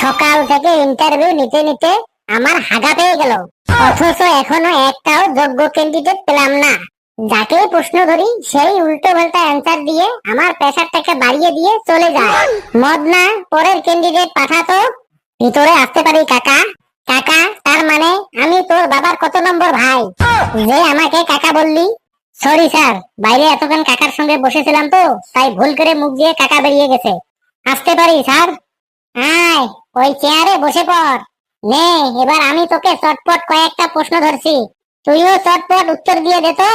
সকাল থেকে ইন্টারভিউ নিতে নিতে আমার হাগা পেয়ে গেল, অথচ এখনো একটাও যোগ্য ক্যান্ডিডেট পেলাম না। যাকে প্রশ্ন ধরি সেই উল্টো পাল্টা অ্যান্সার দিয়ে আমার প্রেশারটাকে বাড়িয়ে দিয়ে চলে যায়। মদনা, পরের ক্যান্ডিডেট পাঠাতো। ভিতরে আসতে পারি কাকা? কাকা তার মানে আমি তোর বাবার কত নম্বর ভাই যে আমাকে কাকা বললি? সরি স্যার, বাইরে এতক্ষণ কাকার সঙ্গে বসেছিলাম তো তাই ভুল করে মুখ দিয়ে কাকা বেরিয়ে গেছে। আসতে পারি স্যার? আয়, ওই চেয়ারে বসে পড়। নে, এবার আমি তোকে চটপট কয়েকটা প্রশ্ন ধরছি, তুইও চটপট উত্তর দিয়ে দে তো।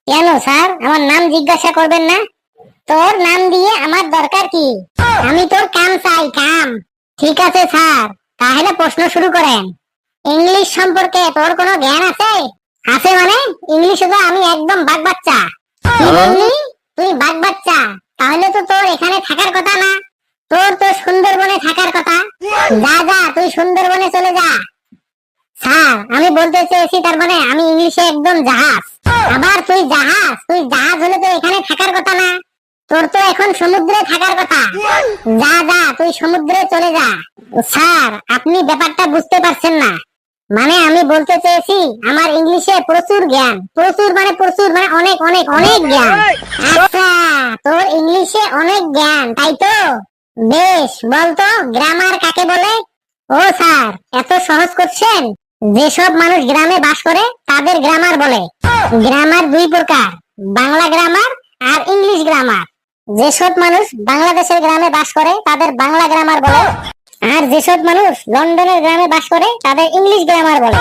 কেন স্যার, আমার নাম জিজ্ঞাসা করবেন না? তোর নাম দিয়ে আমার দরকার কি? আমি তোর কাম চাই, কাম। ঠিক আছে স্যার, তাহলে প্রশ্ন শুরু করেন। ইংলিশ সম্পর্কে তোর কোনো জ্ঞান আছে? আছে মানে? ইংলিশে তো আমি একদম বাগ বাচ্চা। কি বললি? তুই বাগ বাচ্চা? তাহলে তো তোর এখানে থাকার কথা না, তোর তো সুন্দরবনে থাকার কথা। যা যা, তুই সুন্দরবনে চলে যা। স্যার, আমি বলতে চেয়েছি তার মানে আমি ইংলিশে একদম জাহাজ। আবার তুই জাহাজ? তুই জাহাজ হলে তো এখানে থাকার কথা না, তোর তো এখন সমুদ্রে থাকার কথা। যা যা, তুই সমুদ্রে চলে যা। স্যার, আপনি ব্যাপারটা বুঝতে পারছেন না। মানে আমি বলতে চেয়েছি আমার ইংলিশে প্রচুর জ্ঞান, প্রচুর মানে অনেক অনেক অনেক জ্ঞান। আচ্ছা, তোর ইংলিশে অনেক জ্ঞান, তাই তো? বেশ, বলতো গ্রামার কাকে বলে? ও স্যার, এত সহজ করছেন? যেসব মানুষ গ্রামে বাস করে তাদের গ্রামার বলে। গ্রামার দুই প্রকার, বাংলা গ্রামার আর ইংলিশ গ্রামার। যেসব মানুষ বাংলাদেশের গ্রামে বাস করে তাদের বাংলা গ্রামার বলে, আর যেসব মানুষ লন্ডনের গ্রামে বাস করে তাদের ইংলিশ গ্রামার বলে।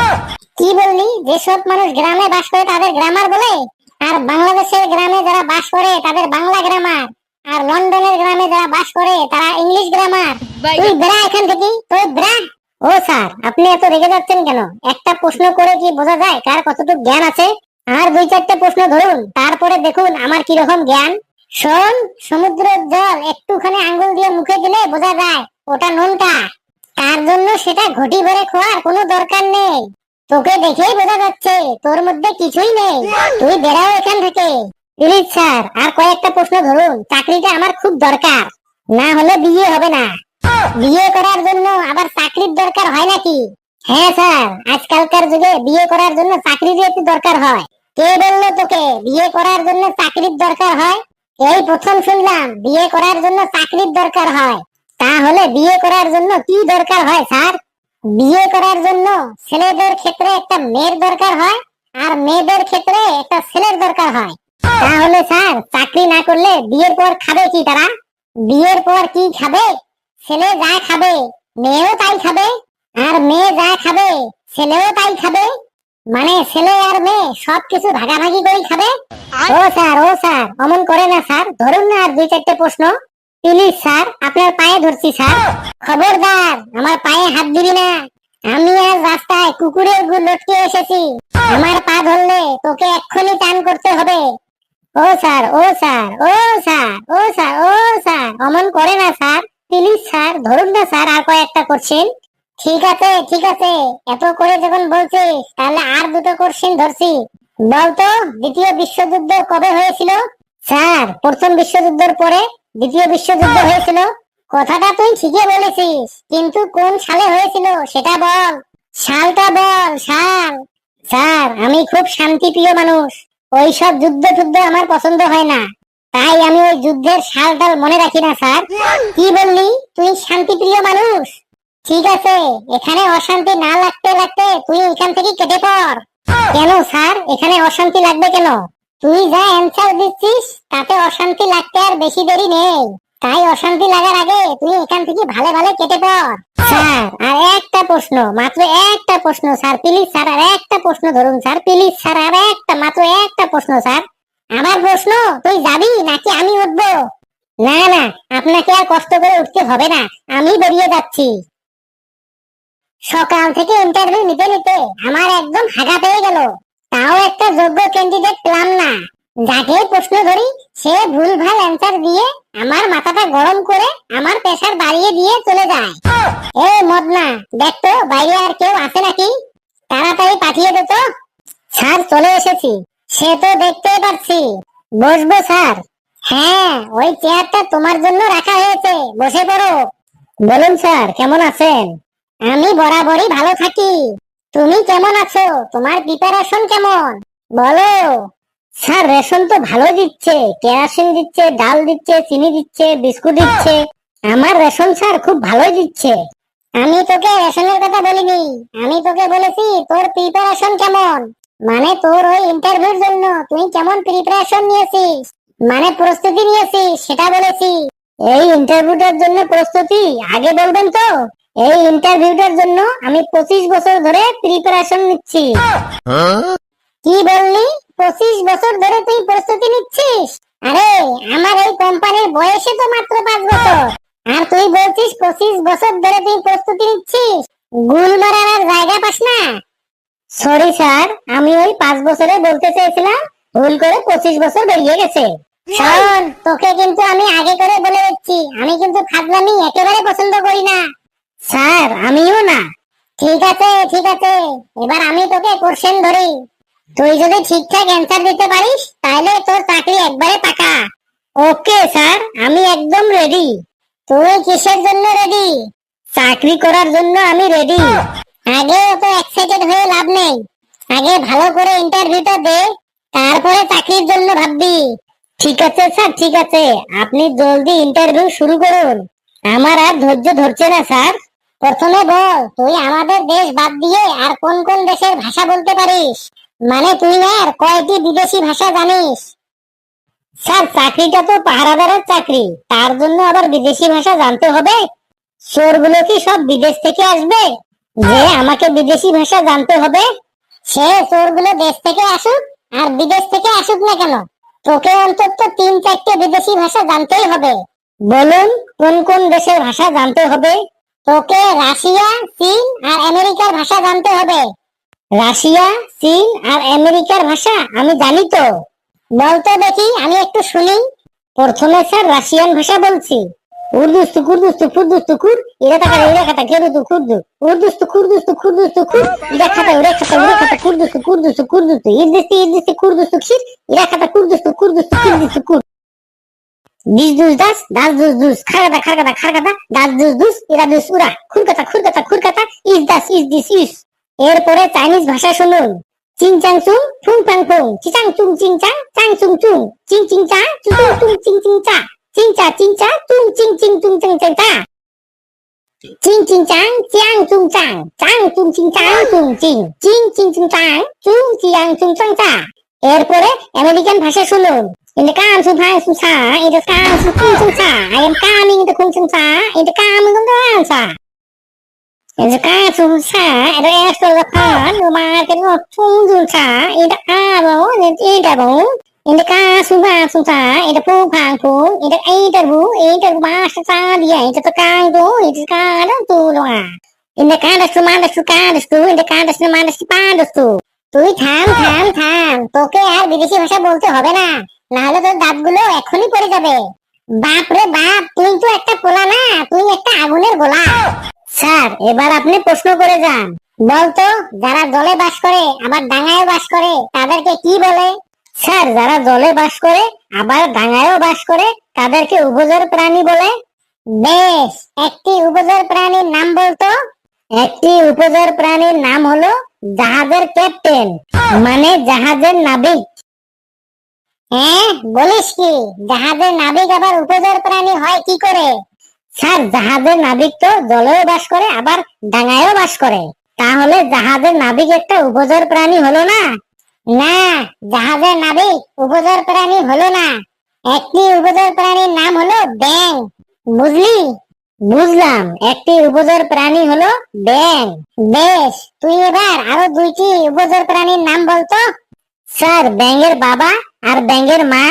কি বললি? যেসব মানুষ গ্রামে বাস করে তাদের গ্রামার বলে, আর বাংলাদেশের গ্রামে যারা বাস করে তাদের বাংলা গ্রামার, আর লন্ডনের গ্রামে যারা বাস করে তারা ইংলিশ গ্রামার। তুই বেড়া এখান থেকে, তুই বেড়া। ও স্যার, আপনি এত রেগে যাচ্ছেন কেন? একটা প্রশ্ন করে কি বোঝা যায় কার কতটুকু জ্ঞান আছে? আর দুই চারটে প্রশ্ন ধরুন, তারপরে দেখুন আমার কি রকম জ্ঞান। শোন, সমুদ্রের জল একটুখানি আঙ্গুল দিয়ে মুখে দিলে বোঝা যায় ওটা নোনতা। তার জন্য সেটা ঘটি ভরে খোয়ার কোনো দরকার নেই। তোকে দেখেই বোঝা যাচ্ছে তোর মধ্যে কিছুই নেই। তুই বেরাও এখান থেকে। প্লিজ স্যার, আর কয়েকটা প্রশ্ন ধরুন, চাকরিটা আমার খুব দরকার, না হলে বিয়ে হবে না। বিয়ে করার জন্য আবার চাকরির দরকার হয় নাকি? হ্যাঁ স্যার, আজকালকার যুগে বিয়ে করার জন্য চাকরির একটু দরকার হয়। কে বললো তোকে বিয়ে করার জন্য চাকরির দরকার হয়? এই প্রথম শুনলাম বিয়ে করার জন্য চাকরির দরকার হয়। তাহলে বিয়ে করার জন্য কি দরকার হয় স্যার? বিয়ে করার জন্য ছেলেদের ক্ষেত্রে একটা মেয়ের দরকার হয়, আর মেয়েদের ক্ষেত্রে একটা ছেলের দরকার হয়। তাহলে স্যার, চাকরি না করলে বিয়ের পর খাবে কি তারা? বিয়ের পর কি খাবে? ছেলে যা খাবে মেয়েও তাই খাবে, আর মেয়ে যা খাবে ছেলেও তাই খাবে। মানে ছেলে আর মেয়ে সবকিছু ভাগাভাগি করে খাবে। ও স্যার, ও স্যার, অমন করে না স্যার, ধরুন না আর দুই চারটে প্রশ্ন। প্লিজ স্যার, আপনার পায়ে ধরছি স্যার। খবরদার, আমার পায়ে হাত দিবি না। আমি আজ রাস্তায় কুকুরের গু লটকে এসেছি, আমার পা ধরলে তোকে এক্ষুনি টান করতে হবে। ও স্যার, ও স্যার, ও স্যার, ও স্যার, ও স্যার, অমন করে না স্যার। প্লিজ স্যার, ধরুন না স্যার, আর কয়েকটা কোশ্চেন। ঠিক আছে ঠিক আছে, এত করে যখন বলছিস তাহলে আর দুটো কোশ্চেন ধরছি। বলতো দ্বিতীয় বিশ্বযুদ্ধ কবে হয়েছিল? স্যার, প্রথম বিশ্বযুদ্ধের পরে দ্বিতীয় বিশ্বযুদ্ধ হয়েছিল। কথাটা তুই ঠিকই বলেছিস, কিন্তু কোন সালে হয়েছিল সেটা বল। সালটা বল, সাল। স্যার, আমি খুব শান্তিপ্রিয় মানুষ, ওইসব যুদ্ধ টুদ্ধ আমার পছন্দ হয় না, তাই আমি ওই যুদ্ধের সালটাল মনে রাখি না স্যার। কি বললি? তুই শান্তিপ্রিয় মানুষ? ঠিক আছে, এখানে অশান্তি না লাগতে লাগতে তুই এখান থেকে কেটে পড়। কেন স্যার, এখানে অশান্তি লাগবে কেন? তুই যা অ্যান্সার দিচ্ছিস তাতে অশান্তি লাগতে আর বেশি দেরি নেই, তাই অশান্তি লাগার আগে তুই এখান থেকে ভালো ভালো কেটে পড়। স্যার, আর একটা প্রশ্ন, মাত্র একটা প্রশ্ন স্যার, প্লিজ স্যার, আর একটা প্রশ্ন ধরুন স্যার, প্লিজ স্যার, আর একটা, মাত্র একটা প্রশ্ন স্যার। আমার প্রশ্ন? তুই যাবি নাকি আমি উঠবো? না না, আপনাকে আর কষ্ট করে উঠতে হবে না, আমি বেরিয়ে যাচ্ছি। সকাল থেকে ইন্টারভিউ নিতে নিতে আমার একদম হাগা পেয়ে গেল, তাও একটা যোগ্য ক্যান্ডিডেট পেলাম না। যাকে প্রশ্ন ধরি সে ভুলভাল অ্যান্সার দিয়ে আমার মাথাটা গরম করে আমার প্রেসার বাড়িয়ে দিয়ে চলে যায়। এই মদনা, দেখ তো বাইরে আর কেউ আছে নাকি, তাড়াতাড়ি পাঠিয়ে দে তো। স্যার, চলে এসেছি। সে তো দেখতেই পাচ্ছি। বসবো স্যার? হ্যাঁ, ওই চেয়ারটা তোমার জন্য রাখা হয়েছে, বসে পড়ো। বলুন স্যার, কেমন আছেন? আমি বরাবরই ভালো থাকি। তুমি কেমন আছো? তোমার প্রিপারেশন কেমন? বলো। স্যার, রেশন তো ভালো দিচ্ছে, কেরোসিন দিচ্ছে, ডাল দিচ্ছে, চিনি দিচ্ছে, বিস্কুট দিচ্ছে। আমার রেশন স্যার খুব ভালোই দিচ্ছে। আমি তোকে রেশনের কথা বলিনি, আমি তোকে বলেছি তোর প্রিপারেশন কেমন। মানে তোর ওই ইন্টারভিউর জন্য তুই কেমন প্রিপারেশন নিয়েছিস, মানে প্রস্তুতি নিয়েছিস সেটা বলেছি। এই ইন্টারভিউটার জন্য প্রস্তুতি আগে বলবেন তো? এই ইন্টারভিউটার জন্য আমি 25 বছর ধরে প্রিপারেশন নিচ্ছি। কি বললি? 25 বছর ধরে তুই প্রস্তুতি নিচ্ছিস? আরে, আমার এই কোম্পানির বয়সে তো মাত্র 5 বছর, আর তুই বলছিস 25 বছর ধরে তুই প্রস্তুতি নিচ্ছিস? গুল মারার আর জায়গা পাস না। সরি স্যার, আমি ওই 5 বছরে বলতে চেয়েছিলাম, ভুল করে 25 বছর বেরিয়ে গেছে। শোন, তোকে কিন্তু আমি আগে করে বলে দিচ্ছি, আমি কিন্তু ফাজলামি একেবারে পছন্দ করি না। স্যার, আমিও না। ঠিক আছে ঠিক আছে, এবার আমি তোকে কোশ্চেন ধরি। তুই যদি ঠিকঠাক অ্যান্সার দিতে পারিস তাহলে তোর চাকরি একবারে পাকা। ওকে স্যার, আমি একদম রেডি। তুই কিসের জন্য রেডি? চাকরি করার জন্য আমি রেডি। আগে অত এক্সাইটেড হয়ে লাভ নেই, আগে ভালো করে ইন্টারভিউটা দে, তারপরে চাকরির জন্য ভাববি। ঠিক আছে স্যার, ঠিক আছে, আপনি জলদি ইন্টারভিউ শুরু করুন, আমার আর ধৈর্য ধরছে না স্যার। প্রথমে বল, তুই আমাদের দেশ বাদ দিয়ে আর কোন কোন দেশের ভাষা বলতে পারিস? মানে তুই আর কয়টি বিদেশি ভাষা জানিস? স্যার, চাকরিটা তো পাহারাদারের চাকরি, তার জন্য আবার বিদেশি ভাষা জানতে হবে? চোরগুলো কি সব বিদেশ থেকে আসবে যে আমাকে বিদেশি ভাষা জানতে হবে? সে চোরগুলো দেশ থেকে আসুক আর বিদেশ থেকে আসুক না কেন, তোকে অন্তত 3-4টে বিদেশি ভাষা জানতেই হবে। বলুন, কোন কোন দেশের ভাষা জানতে হবে? তোকে রাশিয়া, চীন আর আমেরিকার ভাষা জানতে হবে। রাশিয়া, চীন আর আমেরিকার ভাষা আমি জানি তো। বলতো দেখি, আমি একটু শুনি। প্রথমে স্যার রাশিয়ান ভাষা বলছি। উর্দুস্তু কুর্দুস্তু ফুর্দুস্তু কুর ইরা কাটা কেরুদু কুর্দু উর্দুস্তু কুর্দুস্তু কুর্দুস্তু কুর ইরা কাটা কুর্দুস্তু কুর্দুস্তু কুর্দুস্তু ইরদিস্তি কুর্দুস্তু খির ইরা কাটা কুর্দুস্তু কিরদিস্তু কুর দিস দুস দাস দাস দুস দুস খারকাটা দাস দুস দুস ইরা দুস উরা খুরকাটা ইস দিস ইস। এরপরে চাইনিজ ভাষা শুনুন। চিং চাং চুং ফুং ফাং ফুং চিচাং চুং চিং চাং চাং চুং চুং চিং চিং চা চুং চুং চিং চিং চা চিং চা চুং চিং চিং চুং চিং চাং চা চিং চিং চাং চিয়াং চুং চাং চাং চুং চিং চাং চুং চিং চিং চাং চুং চিয়াং চুং চাং চা। এরপরে আমেরিকান ভাষা শুনুন। In the car to find some cha, in the car to cool some cha. I am coming to cool some cha, in the car to the answer. In the car to cha, and the rest of the car, no matter what to cha, in the car, in the bone. In the car to find some cha, in the pool pang pool, in the interview, master cha, the end of the car go, in the car to the one. In the car to man to car to, in the car to man to pan to. তুই থাম, তোকে আর বিদেশি ভাষা বলতে হবে না, নাহলে তোর দাঁতগুলো এখনই পড়ে যাবে। বাপ রে বাপ, তুই তো একটা পোলা না, তুই একটা আগুনের গোলা। স্যার, এবার আপনি প্রশ্ন করে যান। বলতো, যারা জলে বাস করে আবার ডাঙায় বাস করে তাদেরকে কি বলে? স্যার, যারা জলে বাস করে আবার ডাঙায়ও বাস করে তাদেরকে উভচর প্রাণী বলে। বেশ, একটি উভচর প্রাণীর নাম বলতো। একটি উভচর প্রাণীর নাম হলো জাহাজের ক্যাপ্টেন, মানে জাহাজের নাবিক। হ্যাঁ, বলিস কি? জাহাজের নাবিক আবার উপচর প্রাণী হয় কি করে? স্যার, জাহাজের নাবিক তো জলেও বাস করে আবার ডাঙায়ও বাস করে, তাহলে জাহাজের নাবিক একটা উপচর প্রাণী হলো না? না, জাহাজের নাবিক উপচর প্রাণী হলো না। একটি উপচর প্রাণীর নাম হলো ব্যাঙ, বুঝলি? বুঝলাম, একটি উপচর প্রাণী হলো ব্যাঙ। বেশ, তুই এবার আরো 2টি উপচর প্রাণীর নাম বলতো। স্যার, ব্যাঙের বাবা আর ব্যাঙের মা।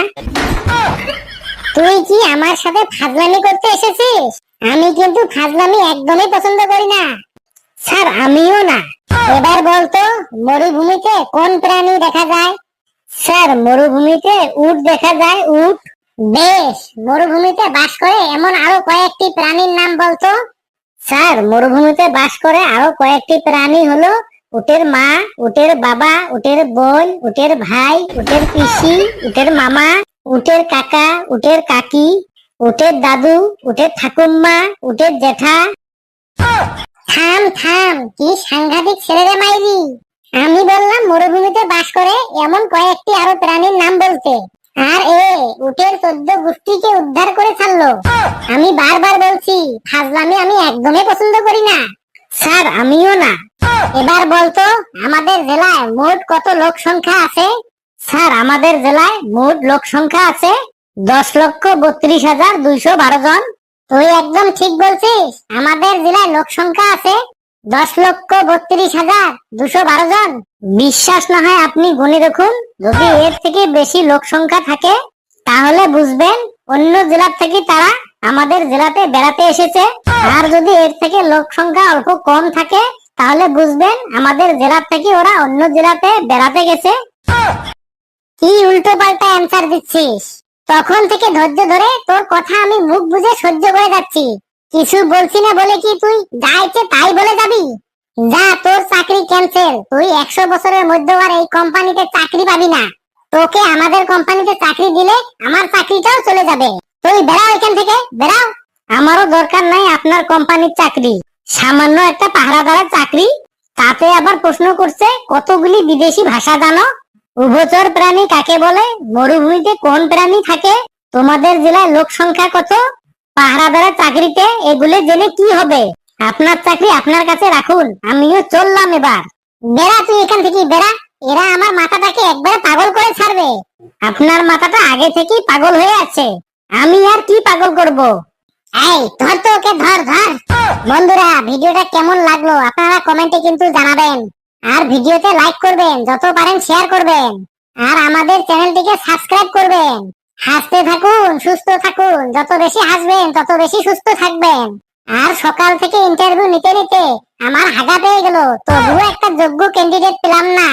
তুই কি আমার সাথে ফাজলামি করতে এসেছিস? আমি কিন্তু ফাজলামি একদমই পছন্দ করি না। স্যার, আমিও না। এবার বলতো, মরুভূমিতে কোন প্রাণী দেখা যায়? স্যার, মরুভূমিতে উট দেখা যায়, উট। বেশ, মরুভূমিতে বাস করে এমন আরো কয়েকটি প্রাণীর নাম বলতো। স্যার, মরুভূমিতে বাস করে আরো কয়েকটি প্রাণী হলো উটের মা, উটের বাবা, উটের বোন, উটের ভাই, উটের পিসি, উটের মামা, উটের কাকা, উটের কাকি। উটের দাদু, উটের ঠাকুমা, উটের জেঠা। থাম থাম, কি সাংঘাতিক ছেলে রে মাইরি। আমি বললাম মরুভূমিতে বাস করে এমন কয়েকটি আরো প্রাণীর নাম বলতে, আর উটের 14 গোষ্ঠীকে উদ্ধার করে ছাড়লো। আমি বারবার বলছি ফাজলামি আমি একদমই পছন্দ করি না। স্যার আমিও না। এবার বলতো আমাদের জেলায় মোট কত লোক সংখ্যা আছে? স্যার আমাদের জেলায় মোট লোক সংখ্যা আছে 10,32,212 জন। তুই একদম ঠিক বলছিস, আমাদের জেলায় লোক সংখ্যা আছে 10,32,212 জন। বিশ্বাস না হয় আপনি গুনে দেখুন, যদি এর থেকে বেশি লোক সংখ্যা থাকে তাহলে বুঝবেন অন্য জেলা থেকে তারা আমাদের জেলাতে বেড়াতে এসেছে। আর যদি এর থেকে লোক সংখ্যা অল্প কম থাকে তাহলে বুঝবেন আমাদের জেলা থেকে ওরা অন্য জেলাতে বেড়াতে গেছে। কি উল্টো পাল্টা অ্যান্সার দিচ্ছিস? তখন থেকে ধৈর্য ধরে তোর কথা আমি মুখ বুজে সহ্য করে যাচ্ছি। কিছু বলছি না বলে কি তুই যা ইচ্ছে তাই বলে যাবি? যা, তোর চাকরি ক্যান্সেল। তুই 100 বছরের মধ্যে আর এই কোম্পানিতে চাকরি পাবি না। তোকে আমাদের কোম্পানিতে চাকরি দিলে আমার চাকরিটাও চলে যাবে। তুই বেরাও এখান থেকে, বেরাও। আমারও দরকার নাই আপনার কোম্পানির চাকরি। সামান্য একটা পাহারাদারের চাকরি, তাতে আবার প্রশ্ন করছে কতগুলি বিদেশি ভাষা জানো? উভচর প্রাণী কাকে বলে? মরুভূমিতে কোন প্রাণী থাকে? তোমাদের জেলায় লোক সংখ্যা কত? পাহারাদারের চাকরিতে এগুলো জেনে কি হবে? আপনার চাকরি আপনার কাছে রাখুন, আমিও চললাম এবার। বেড়া তুই এখান থেকে, বেড়া। এরা আমার মাথাটাকে একবারে পাগল করে ছাড়বে। আপনার মাথাটা আগে থেকেই পাগল হয়ে আছে, আমি আর কি পাগল করব? এই ধর তো ওকে, ধর ধর। বন্ধুরা ভিডিওটা কেমন লাগলো আপনারা কমেন্টে কিন্তু জানাবেন, আর ভিডিওতে লাইক করবেন, যত পারেন শেয়ার করবেন, আর আমাদের চ্যানেলটিকে সাবস্ক্রাইব করবেন। হাসতে থাকুন, সুস্থ থাকুন, যত বেশি হাসবেন তত বেশি সুস্থ থাকবেন। আর সকাল থেকে ইন্টারভিউ নিতে নিতে আমার হাগা পেয়ে গেল, তবুও একটা যোগ্য ক্যান্ডিডেট পেলাম না।